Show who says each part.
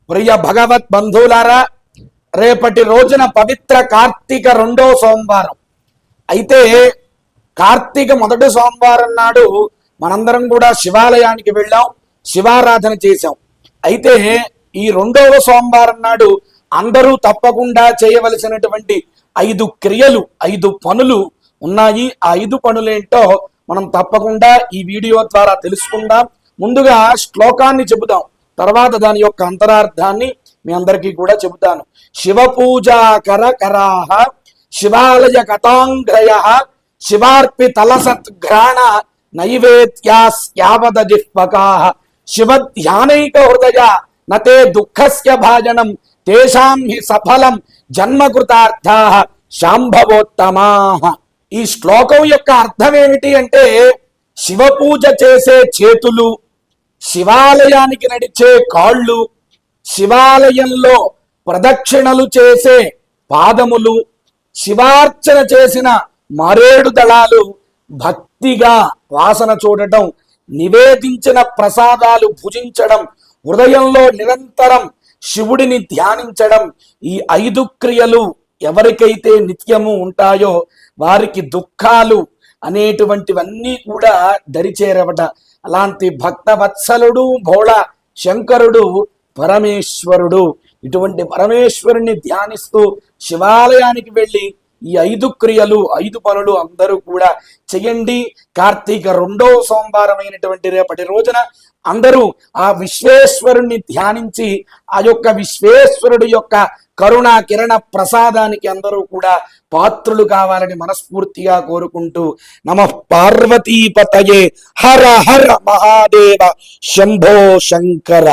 Speaker 1: ప్రియ భగవత్ బంధువులారా, రేపటి రోజున పవిత్ర కార్తీక 2వ సోమవారం. అయితే కార్తీక మొదటి సోమవారం నాడు మనందరం కూడా శివాలయానికి వెళ్ళాం, శివారాధన చేశాం. అయితే ఈ 2వ సోమవారం నాడు అందరూ తప్పకుండా చేయవలసినటువంటి 5 క్రియలు, 5 పనులు ఉన్నాయి. ఆ 5 పనులేంటో మనం తప్పకుండా ఈ వీడియో ద్వారా తెలుసుకుందాం. ముందుగా శ్లోకాన్ని చెబుదాం, తర్వాత దాని యొక్క అంతరార్థాన్ని మీ అందరికీ కూడా చెబుతాను. శివ పూజా కరాహ శివాలయ కథాంగ్రయ శివార్పితలసత్ఘ్రాణ నైవేద్యాస్యావద జిహ్వకాః శివ ధ్యానైక హృదయ నతే దుఃఖస్య భాజనం తేషాం హి సఫలం జన్మకృతార్థాః శాంభవోత్తమాః. ఈ శ్లోకం యొక్క అర్థం ఏమిటి అంటే, శివ పూజ చేసే చేతులు, శివాలయానికి నడిచే కాళ్ళు, శివాలయంలో ప్రదక్షిణలు చేసే పాదములు, శివార్చన చేసిన మరేడు దళాలు, భక్తిగా వాసన చూడటం, నివేదించిన ప్రసాదాలు భుజించడం, హృదయంలో నిరంతరం శివుడిని ధ్యానించడం, ఈ 5 క్రియలు ఎవరికైతే నిత్యము ఉంటాయో వారికి దుఃఖాలు అనేటువంటివన్నీ కూడా దరిచేరవట. అలాంటి భక్తవత్సలుడు భోళ శంకరుడు పరమేశ్వరుడు. ఇటువంటి పరమేశ్వరుని ధ్యానిస్తూ శివాలయానికి వెళ్ళి ఈ 5 క్రియలు, 5 పనులు అందరూ కూడా చెయ్యండి. కార్తీక 2వ సోమవారం అయినటువంటి రేపటి రోజున అందరూ ఆ విశ్వేశ్వరుణ్ణి ధ్యానించి ఆ యొక్క విశ్వేశ్వరుడు యొక్క కరుణా కిరణ ప్రసాదానికి అందరూ కూడా పాత్రులు కావాలని మనస్ఫూర్తిగా కోరుకుంటూ, నమః పార్వతీపతయే హర హర మహాదేవ శంభో శంకర.